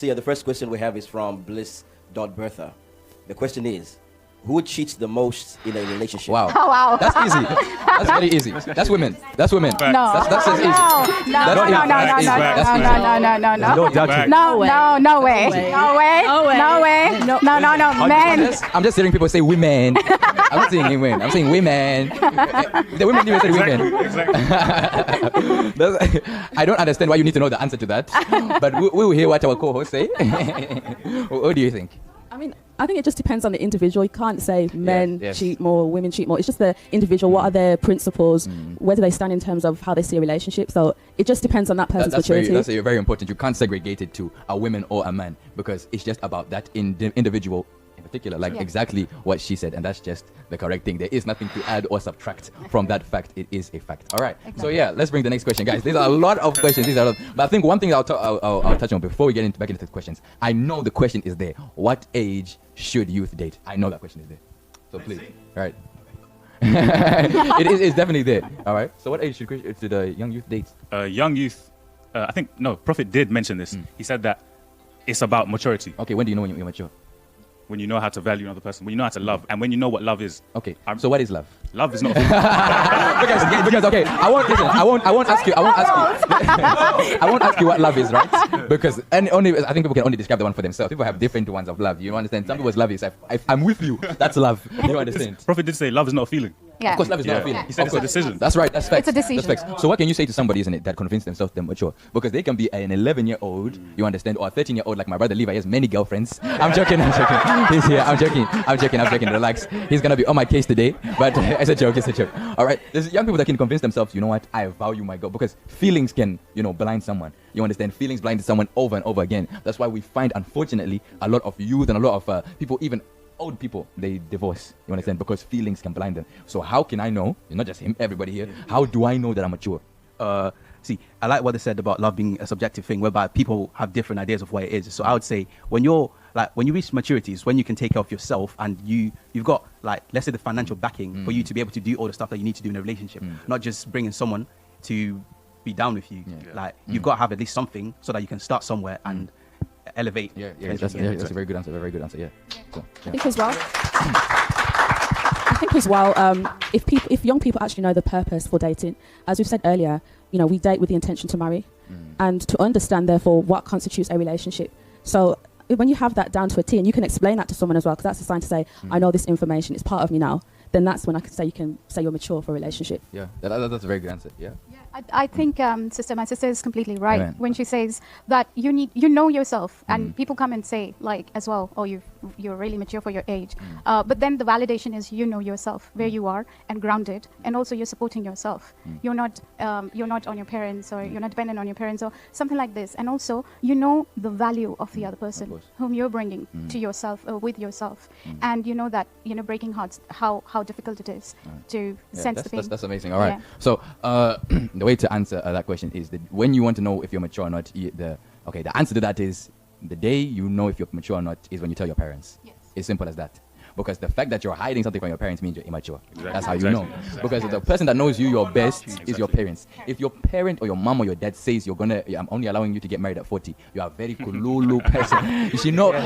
So yeah, the first question we have is from Bliss.Bertha. The question is, who cheats the most in a relationship? Wow. Oh, wow. That's easy. That's very easy. That's women. That's women. No. That's just easy. No, That's easy. no way. No, men. I'm just hearing people say women. I'm not saying women. I'm saying women. The women even say women. I don't understand why you need to know the answer to that. But we will hear what our co-hosts say. What do you think? I mean, I think it just depends on the individual. You can't say men cheat more, women cheat more. It's just the individual. What are their principles? Where do they stand in terms of how they see a relationship? So it just depends on that person's maturity. That's very important. You can't segregate it to a woman or a man because it's just about that individual in particular, like exactly what she said, and that's just the correct thing. There is nothing to add or subtract from that fact. It is a fact. All right. Exactly. So yeah, let's bring the next question, guys. These are a lot of questions. But I think one thing I'll touch on before we get back into the questions. I know the question is there. What age should youth date? I know that question is there. So please, all right. It's definitely there. All right. So what age should the young youth date? Young youth. I think Prophet did mention this. He said that it's about maturity. Okay. When do you know when you're mature? When you know how to value another person, when you know how to love, and when you know what love is. Okay. So what is love? Love is not. because okay, I won't ask you. I won't ask you what love is, right? Because I think people can only describe the one for themselves. People have different ones of love. You understand? Some people's love is I'm with you. That's love. You understand? Prophet did say love is not a feeling. Yeah. Of course, love is not a feeling. He said it's a decision. That's right. That's facts. It's a decision. That's facts. So what can you say to somebody, isn't it, that convinced themselves they're mature? Because they can be an 11-year-old, you understand, or a 13-year-old like my brother Levi. He has many girlfriends. I'm joking. He's here. I'm joking. Relax. He's gonna be on my case today. But it's a joke. All right. There's young people that can convince themselves, you know what, I value my girl, because feelings can, blind someone. You understand? Feelings blind someone over and over again. That's why we find, unfortunately, a lot of youth and a lot of people, even old people, they divorce. You understand? Because feelings can blind them. So how can I know? Not just him, everybody here. How do I know that I'm mature? See, I like what they said about love being a subjective thing, whereby people have different ideas of what it is. So I would say when you reach maturity is when you can take care of yourself, and you've got, like, let's say, the financial backing for you to be able to do all the stuff that you need to do in a relationship, not just bringing someone to be down with you. You've got to have at least something so that you can start somewhere and elevate. That's a very good answer. Yeah. So, I think as well, if young people actually know the purpose for dating, as we've said earlier, we date with the intention to marry and to understand, therefore, what constitutes a relationship. So when you have that down to a T, and you can explain that to someone as well, because that's a sign to say, I know this information, it's part of me now, then that's when you can say you're mature for a relationship. Yeah, that's a very good answer. Yeah. I think my sister is completely right. Amen. When she says that you know yourself, and people come and say, like, as well, oh, you're really mature for your age. But then the validation is you know yourself, where you are, and grounded, and also you're supporting yourself. You're not on your parents, or you're not dependent on your parents, or something like this. And also you know the value of the other person whom you're bringing to yourself, with yourself, and you know that breaking hearts, how difficult it is to sense the pain. That's amazing. All right. Yeah. So the way to answer that question is that when you want to know if you're mature or not, the answer to that is the day you know if you're mature or not is when you tell your parents. Yes. It's simple as that. Because the fact that you're hiding something from your parents means you're immature. Exactly. That's how you know. Because the person that knows you your best is your parents. If your parent or your mom or your dad says I'm only allowing you to get married at 40, you are a very kululu person.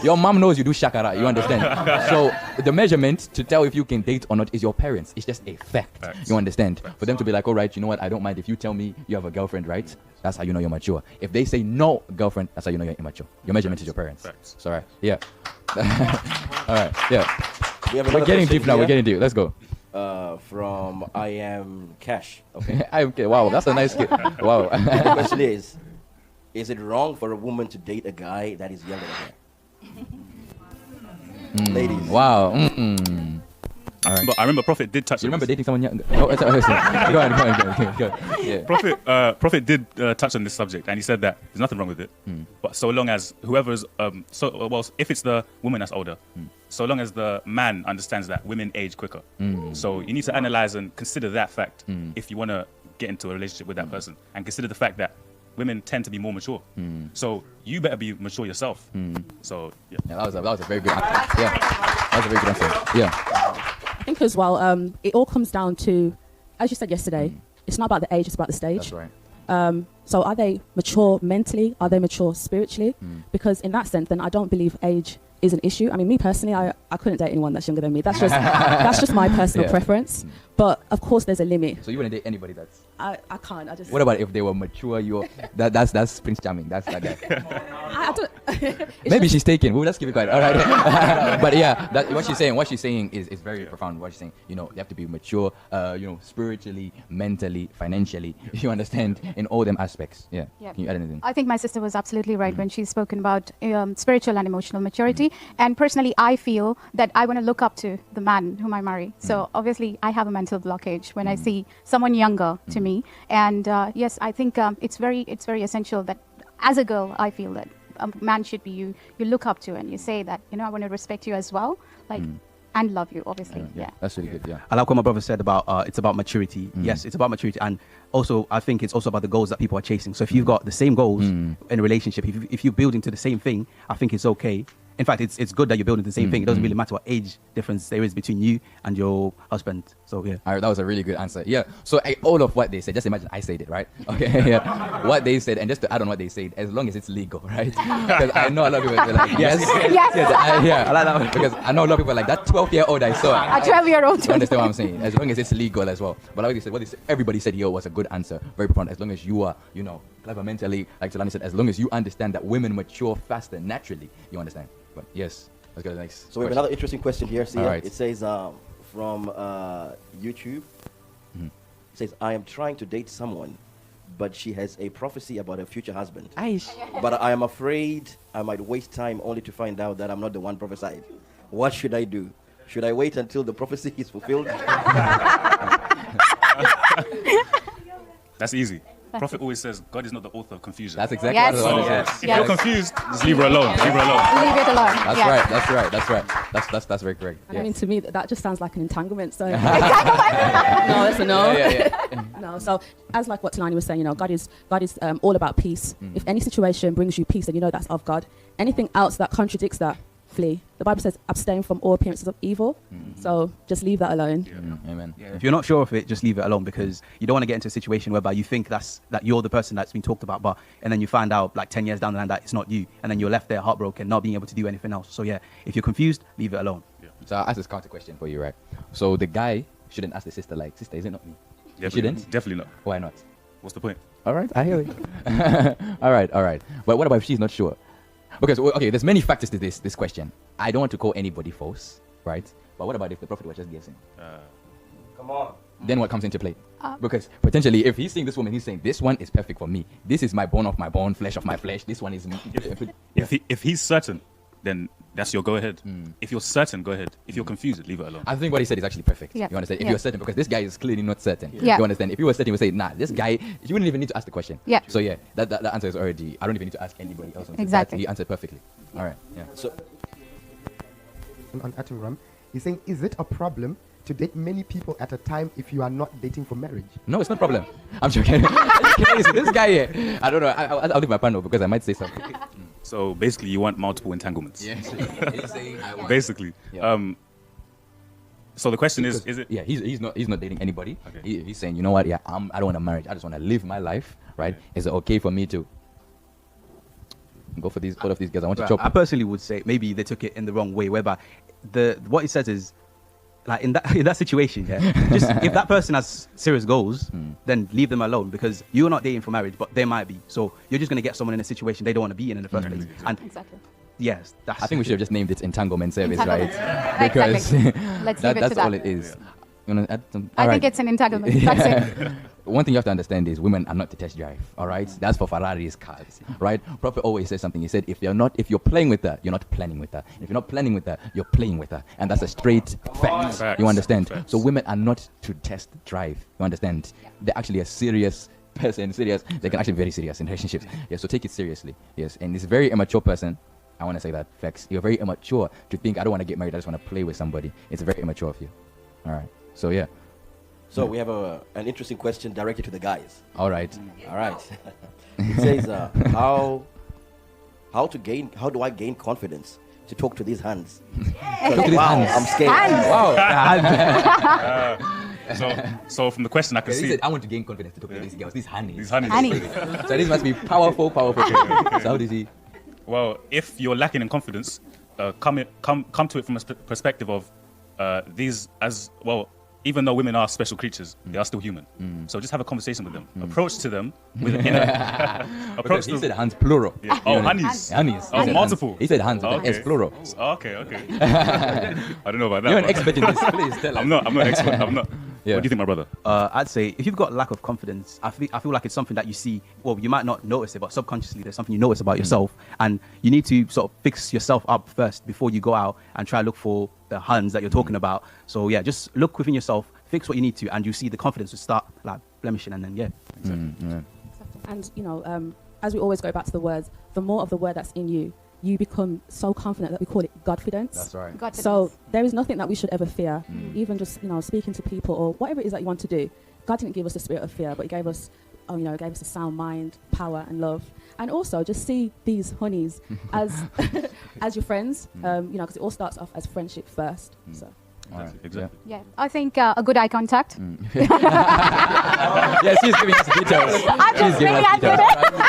Your mom knows you do shakara. You understand? So the measurement to tell if you can date or not is your parents. It's just a fact. You understand? For them to be like, all right, you know what? I don't mind if you tell me you have a girlfriend, right? That's how you know you're mature. If they say no girlfriend, that's how you know you're immature. Your measurement is your parents. So, all right. Yeah. All right. Yeah. We're getting deep now. We're getting deep. Let's go. From I Am Cash. Okay. Okay. Wow. That's a nice kid. Wow. The question is it wrong for a woman to date a guy that is younger than her? Ladies. Wow. All right. But I remember Prophet did touch on You remember this. dating someone younger? Oh, go on. Yeah. Prophet did touch on this subject, and he said that there's nothing wrong with it. But so long as whoever's if it's the woman that's older, so long as the man understands that women age quicker. So you need to analyze and consider that fact if you want to get into a relationship with that person, and consider the fact that women tend to be more mature. So you better be mature yourself. So yeah. That was a very good answer. Yeah. That was a very good answer. Yeah. I think as well, it all comes down to, as you said yesterday, it's not about the age, it's about the stage. That's right. So are they mature mentally? Are they mature spiritually? Because in that sense, then I don't believe age is an issue. I mean, me personally, I couldn't date anyone that's younger than me. That's just that's just my personal preference. But of course, there's a limit. So you wouldn't date anybody that's... I can't. I just... What about if they were mature? That's Prince Charming. That's that guy. I don't... Maybe she's taken. We'll just keep it quiet. All right. But yeah, what she's saying is very profound. What she's saying, you have to be mature, spiritually, mentally, financially. You understand, in all them aspects. Yeah. Yeah. Can you add anything? I think my sister was absolutely right when she's spoken about spiritual and emotional maturity. And personally, I feel that I want to look up to the man whom I marry. So obviously, I have a mental blockage when I see someone younger to me. And yes, I think it's very essential that as a girl, I feel that a man should be you look up to, and you say that, I want to respect you as well, like, and love you, obviously. Yeah. That's really good. Yeah. I like what my brother said about it's about maturity. Yes, it's about maturity, and also I think it's also about the goals that people are chasing. So if you've got the same goals in a relationship, if you're building to the same thing, I think it's okay. In fact, it's good that you're building the same thing. It doesn't really matter what age difference there is between you and your husband. So yeah. All right, that was a really good answer. Yeah. So all of what they said, just imagine I said it, right? Okay. Yeah. What they said, and just to add on what they said, as long as it's legal, right? Because I know a lot of people are like, yes. Yes. I like that one. Because I know a lot of people are like, that 12-year-old I saw. A 12-year-old. You understand what I'm saying? As long as it's legal as well. But like they said, everybody said here was a good answer. Very profound. As long as you are, clever mentally, like Solani said, as long as you understand that women mature faster naturally, you understand. But yes. Let's go to the next. So we have another interesting question here. See, right. It says from YouTube. It says, I am trying to date someone, but she has a prophecy about her future husband. Aish. But I am afraid I might waste time only to find out that I'm not the one prophesied. What should I do? Should I wait until the prophecy is fulfilled? That's easy. Prophet always says God is not the author of confusion. That's exactly Yes. what I was going to say. If you're confused, just leave her alone. Leave her alone. Leave it alone. That's right. That's very correct. And I mean, to me, that just sounds like an entanglement. So no, that's a no. Yeah. No. So as like what Talani was saying, God is all about peace. If any situation brings you peace, then that's of God. Anything else that contradicts that, flee. The Bible says abstain from all appearances of evil. So just leave that alone. Amen. Yeah. If you're not sure of it, just leave it alone, because you don't want to get into a situation whereby you think that you're the person that's been talked about, and then you find out like 10 years down the line that it's not you, and then you're left there heartbroken, not being able to do anything else. So yeah, if you're confused, leave it alone. Yeah. So I'll ask this counter question for you, right? So the guy shouldn't ask the sister, like, sister, is it not me? Shouldn't? Definitely not. Why not? What's the point? All right, I hear you. All right. But what about if she's not sure? Because, okay, there's many factors to this question. I don't want to call anybody false, right? But what about if the prophet was just guessing? Come on. Then what comes into play? Because potentially, if he's seeing this woman, he's saying, this one is perfect for me. This is my bone of my bone, flesh of my flesh. This one is me. If he's certain, then that's your go ahead. If you're certain, go ahead. If you're confused, leave it alone. I think what he said is actually perfect. Yeah. You understand? If Yeah. you're certain, because this guy is clearly not certain. Yeah. You understand? If you were certain, you would say, nah, this guy, you wouldn't even need to ask the question. Yeah. So yeah, that answer is already, I don't even need to ask anybody else. Exactly. He answered perfectly. All right. Yeah. So on Atungram, he's saying, is it a problem to date many people at a time if you are not dating for marriage? No, it's not a problem. I'm joking. This guy here, I don't know. I'll leave my panel because I might say something. So basically, you want multiple entanglements. Yes. He's saying I want. Basically. Yeah. So the question is it? Yeah, he's not dating anybody. Okay. He's saying, you know what? Yeah, I don't want a marriage. I just want to live my life. Right? Okay. Is it okay for me to go for all of these girls? I want to chop. I personally would say maybe they took it in the wrong way, whereby what it says is, like in that situation, just if that person has serious goals, then leave them alone, because you're not dating for marriage, but they might be. So you're just going to get someone in a situation they don't want to be in the first place. And Exactly. yes, I think we should have just named it entanglement service, Entanglement. right? Exactly. Let's leave it that's to that. all it is. You want to add some? I All think right. it's an entanglement. That's it. One thing you have to understand is women are not to test drive. All right, that's for Ferrari's cars, right? Prophet always says something. He said, if you're playing with her, you're not planning with her. If you're not planning with her, you're playing with her, and that's a straight fact. Facts. You understand? Facts. So women are not to test drive. You understand? They're actually a serious person. Serious. They can actually be very serious in relationships. Yeah. So take it seriously. Yes. And it's a very immature person. I want to say that facts. You're very immature to think I don't want to get married. I just want to play with somebody. It's very immature of you. All right. So yeah. So we have an interesting question directed to the guys. All right. All right. It says, how do I gain confidence to talk to these hands? Talk to these Wow, hands. I'm scared. Hands. Wow. So from the question I can He see. said, I want to gain confidence to talk to these girls, these honeys. These honeys. Honey. So this must be powerful. So how does he? Well, if you're lacking in confidence, come to it from a perspective of these as well. Even though women are special creatures, they are still human. So just have a conversation with them. Approach to them with an inner. Because he said hands plural. Yeah. Oh, honeys. Honeys. Oh, He said multiple. Hands. He said hands, but Okay. it's plural. Okay. I don't know about that. You're an one. expert in this. Please tell us. I'm not expert. I'm not. Yeah. What do you think, my brother? I'd say if you've got lack of confidence, I feel like it's something that you see. Well, you might not notice it, but subconsciously there's something you notice about yourself, and you need to sort of fix yourself up first before you go out and try to look for the hands that you're talking about. So yeah, just look within yourself, fix what you need to, and you see the confidence to start like blemishing, and then yeah. And as we always go back to the words, the more of the word that's in you, you become so confident that we call it Godfidence. That's right. Godfidence. So there is nothing that we should ever fear, even just speaking to people or whatever it is that you want to do. God didn't give us the spirit of fear, but He gave us, gave us a sound mind, power, and love. And also just see these honeys as as your friends, because it all starts off as friendship first. So. Exactly. Yeah, I think a good eye contact. Yeah, she's giving us details. I'm just really accurate.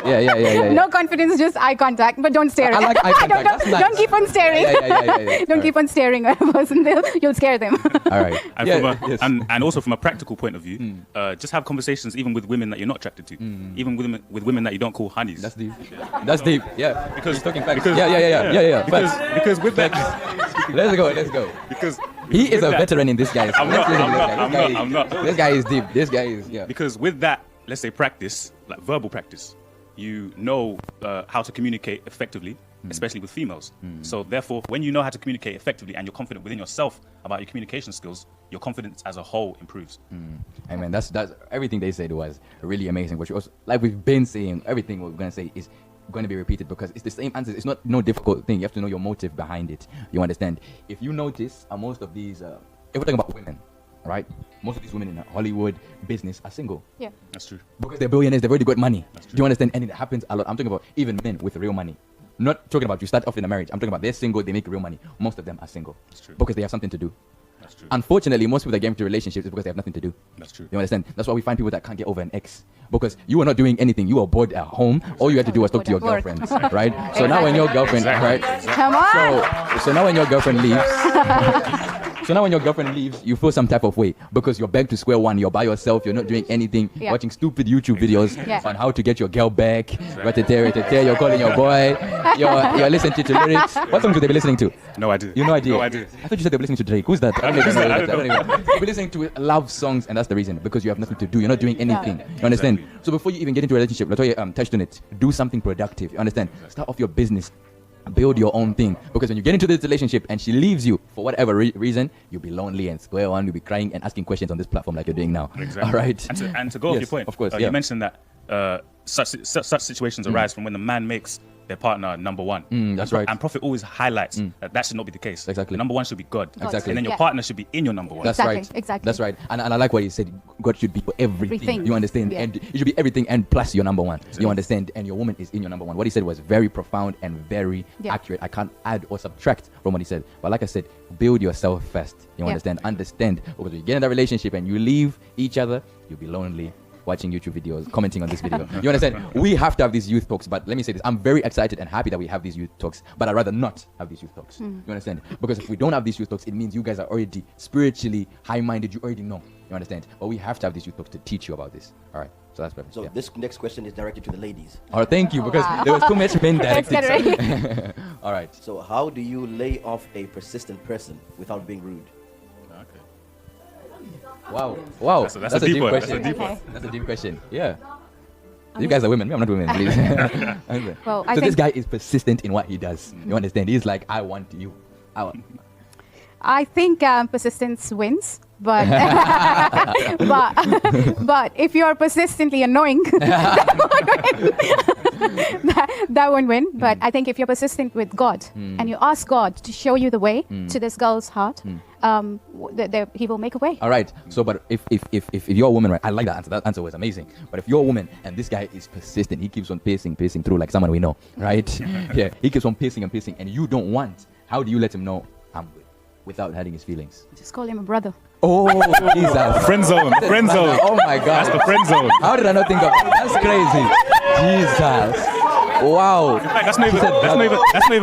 Yeah. No confidence, just eye contact, but don't stare. I like eye contact. That's nice. Don't keep on staring. Yeah. Don't keep on staring at a person. You'll scare them. All right. And also from a practical point of view, just have conversations even with women that you're not attracted to, even with women that you don't call honeys. That's deep. That's deep. Yeah. Because He's talking facts. because- Yeah. Because with that, Let's go. because He is with a that- veteran in this, guys. I'm not. This guy is deep. This guy is Because with that, let's say practice, like verbal practice, you know how to communicate effectively, especially with females. So therefore, when you know how to communicate effectively and you're confident within yourself about your communication skills, your confidence as a whole improves. I mean, that's everything they said was really amazing. But also, like we've been saying, everything we're gonna say is going to be repeated because it's the same answer. It's not no difficult thing. You have to know your motive behind it. You understand? If you notice, most of these, if we're talking about women, right? Most of these women in Hollywood business are single. Yeah. That's true. Because they're billionaires, they've already got money. That's true. Do you understand? And it happens a lot. I'm talking about even men with real money. Not talking about you start off in a marriage. I'm talking about they're single, they make real money. Most of them are single. That's true. Because they have something to do. That's true. Unfortunately, most people that get into relationships is because they have nothing to do. That's true. You understand? That's why we find people that can't get over an ex. Because you were not doing anything. You were bored at home. All you had to do was talk to your Work. girlfriends, right? So now when your girlfriend, right? Come on. So now when your girlfriend leaves, you feel some type of way because you're back to square one. You're by yourself. You're not doing anything. Yeah. Watching stupid YouTube videos Yeah. on how to get your girl back. You're calling your boy. You're listening to lyrics. What song should they be listening to? No idea. You no idea. No idea. I thought you said they were listening to Drake. Who's that? I don't know. I don't know. You'll be listening to love songs, and that's the reason because you have nothing to do. You're not doing anything. You understand? Exactly. So before you even get into a relationship, Latoya touched on it. Do something productive. You understand? Start off your business. Build your own thing. Because when you get into this relationship and she leaves you for whatever reason, you'll be lonely and square one. You'll be crying and asking questions on this platform like you're doing now. Exactly. All right. And to go off Yes, your point, of course, you mentioned that such situations arise from when the man makes their partner number one. That's right. And Prophet always highlights that should not be the case. Exactly. Number one should be God. Exactly. And then your Yeah. partner should be in your number one. That's Exactly, right. exactly. That's right. And I like what he said. God should be for everything. Everything. You understand? Yeah. And it should be everything and plus your number one. You understand? And your woman is in your number one. What he said was very profound and very accurate. I can't add or subtract from what he said. But like I said, build yourself first. You understand? Understand. Because when you get in that relationship and you leave each other, you'll be lonely. Watching YouTube videos, commenting on this video. You understand? We have to have these youth talks, but let me say this. I'm very excited and happy that we have these youth talks, but I'd rather not have these youth talks. You understand? Because if we don't have these youth talks, it means you guys are already spiritually high-minded. You already know. You understand? But we have to have these youth talks to teach you about this. All right. So that's perfect. So Yeah. this next question is directed to the ladies. All right. Thank you, because there was too much men Let's directed. get ready. All right. So how do you lay off a persistent person without being rude? Wow. That's a deep one. That's a question. deep one. That's a deep question. Yeah. You guys are women. Me, I'm not women, please. Well, so this guy is persistent in what he does. You understand? He's like, I want you. I think persistence wins, but but if you're persistently annoying, that won't win. But I think if you're persistent with God and you ask God to show you the way to this girl's heart, he will make a way. All right. So, but if you're a woman, right? I like that answer. That answer was amazing. But if you're a woman and this guy is persistent, he keeps on pacing through like someone we know, right? Yeah. He keeps on pacing, and you don't want. How do you let him know I'm good without hurting his feelings? Just call him a brother. Oh, Jesus. Friend zone. Friend zone. Oh my God. That's the friend zone. How did I not think of that? That's crazy. Jesus. Wow. In fact, that's not even.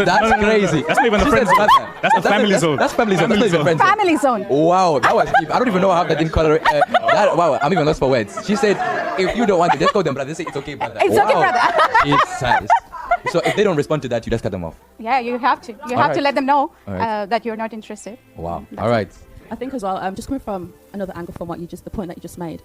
That's crazy. That's not even the She friend said zone. brother. That's the family zone. That's family zone. That's not even friend zone. Family zone. Wow, that was deep. I don't even know how that didn't color. Wow, I'm even lost for words. She said, if you don't want it, just call them brother. They say it's okay, brother. It's okay, brother. Jesus. So if they don't respond to that, you just cut them off. Yeah, you have to. You have right. to let them know All right. that you're not interested. Wow. All right. I think as well, just coming from another angle from the point that you just made,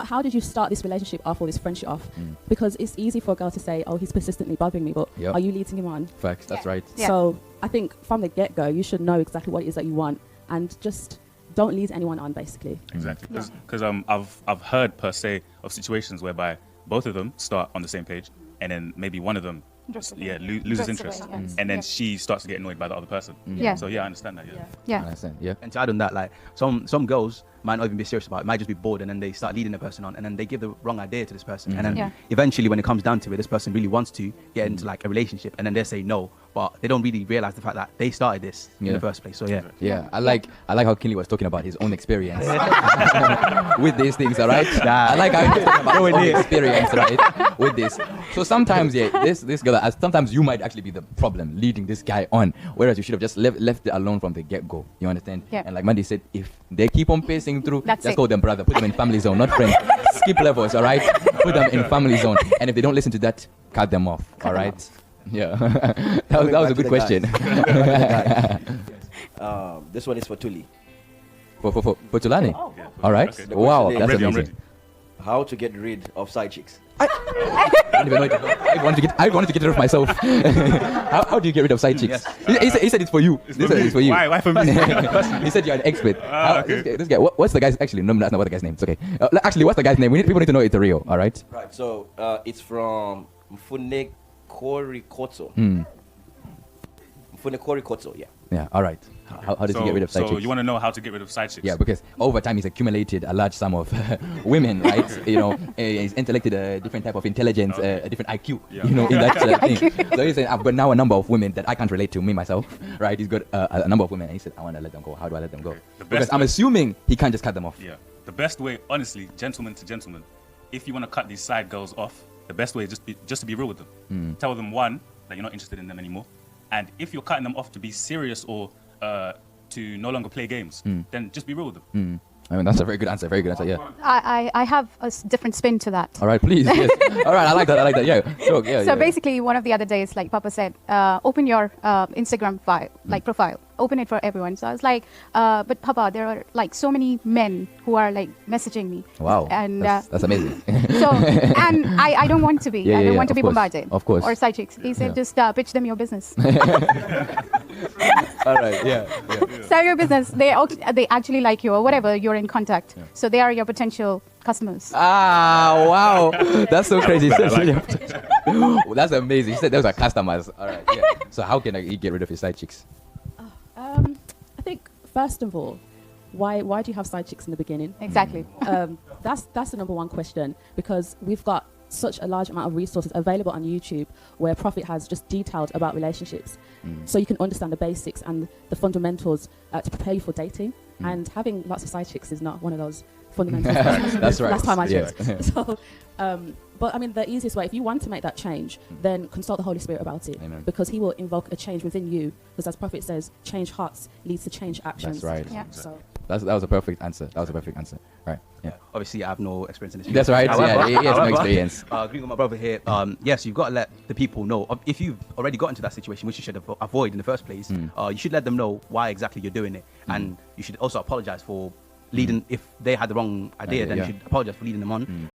how did you start this relationship off or this friendship off? Because it's easy for a girl to say, oh, he's persistently bothering me, but Yep. are you leading him on? Facts. That's right. Yeah. So I think from the get-go, you should know exactly what it is that you want and just don't lead anyone on, basically. Exactly. Because I've heard per se of situations whereby both of them start on the same page, and then maybe one of them loses Drifts interest, away, yes. and then Yeah. she starts to get annoyed by the other person. Yeah. So yeah, I understand that. Yeah. Yeah. I understand. Yeah. And to add on that, like some girls might not even be serious about it, might just be bored, and then they start leading the person on, and then they give the wrong idea to this person, and then Yeah. eventually when it comes down to it, this person really wants to get into like a relationship, and then they say no, but they don't really realize the fact that they started this in the first place. So yeah. Yeah, I like how Kinley was talking about his own experience with these things, all right? I like how he was talking about his own experience, right, with this. So sometimes, this girl, sometimes you might actually be the problem leading this guy on, whereas you should have just left it alone from the get-go. You understand? Yeah. And like Mandy said, if they keep on pacing through, That's just it. call them brother, put them in family zone, not friends. Skip levels, all right? Put them in family zone, and if they don't listen to that, cut them off, all right? Yeah, that was a good question. This one is for Tuli. For Tulani. Yeah. All right. Okay. Wow, I'm that's ready, I'm amazing. ready. How to get rid of side chicks? I don't even know it. I wanted to get rid of myself. How do you get rid of side chicks? He said it's for you. It's for you. Why for me? He said you're an expert. Okay. This guy, what's the guy's actually? No, that's not what the guy's name. It's okay. Actually, what's the guy's name? People need to know it's real. All right. Right. So it's from Mfune Kori Kotso. Mfune Kori Kotso. Yeah. Yeah. All right. How does he get rid of side so chicks? you want to know how to get rid of side chicks? Yeah, because over time he's accumulated a large sum of women, right? He's intellected a different type of intelligence, a different IQ, Yeah. in that thing. So he's saying, I've got now a number of women that I can't relate to, me, myself, right? He's got a number of women, and he said, I want to let them go. How do I let them go? Okay. The Because best I'm way- assuming he can't just cut them off. Yeah. The best way, honestly, gentleman to gentleman, if you want to cut these side girls off, the best way is just to be real with them. Tell them, one, that you're not interested in them anymore, and if you're cutting them off to be serious or to no longer play games, then just be real with them. I mean, that's a very good answer. Very good answer. Yeah. I have a different spin to that. All right, please. Yes. All right, I like that. Yeah. Sure. Yeah. So yeah. basically, one of the other days, like Papa said, open your Instagram file, like profile, open it for everyone. So I was like, but Papa, there are like so many men who are like messaging me. Wow. And that's amazing. so, and I don't want to be. Yeah, I don't yeah, want to of be course, bombarded. of course. Or side chicks. He said, just pitch them your business. All right. Yeah. Sell your business. They actually like you or whatever. You're in contact. So they are your potential customers. Ah, wow. That's so crazy. I That's amazing. He said those are customers. All right. Yeah. So how can he get rid of his side chicks? I think first of all, why do you have side chicks in the beginning? Exactly. That's the number one question, because we've got such a large amount of resources available on YouTube where Prophet has just detailed about relationships, so you can understand the basics and the fundamentals to prepare you for dating. And having lots of side chicks is not one of those fundamentals. That's right. Last time I Yeah. checked. So, but I mean, the easiest way, if you want to make that change, then consult the Holy Spirit about it. Amen. Because he will invoke a change within you. Because as Prophet says, change hearts leads to change actions. That's right. Yeah. So That was a perfect answer. Right. Yeah. Obviously, I have no experience in this. That's right. However- Yeah, he has no however, experience. Agreeing with my brother here, yes, you've got to let the people know. If you've already got into that situation, which you should avoid in the first place, you should let them know why exactly you're doing it. And you should also apologize for leading. If they had the wrong idea, then yeah. you should apologize for leading them on.